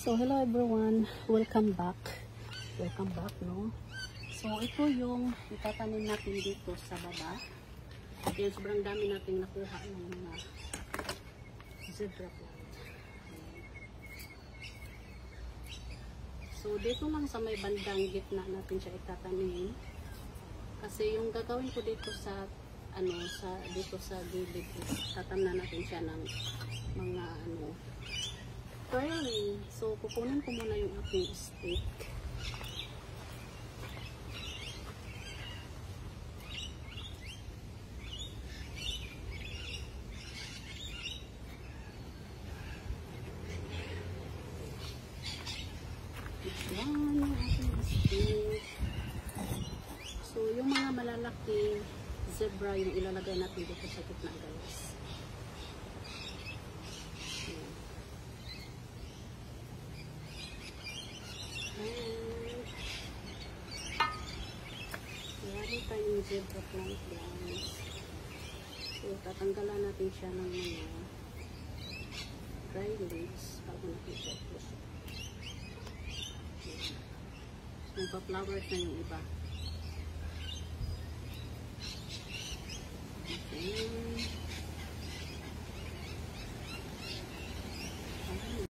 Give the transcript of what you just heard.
So, hello everyone. Welcome back. Welcome back, no? So, ito yung itatanim natin dito sa baba. Yan, sobrang dami nating nakuha ng mga zebra plant. So, dito lang sa may bandang gitna natin siya itatanim. Kasi yung gagawin ko dito sa dito sa gilid is tatamnan natin siya ng mga curling. So, kukunin ko muna yung aking stick. Yan yung aking stick. So, yung mga malalaking zebra yung ilalagay natin dito sa gitna, guys. Yari tayong zebra plant, guys. So, tatanggalan natin siya ng mga dry leaves bago natin siya ito. Nagpa-flowers na yung iba.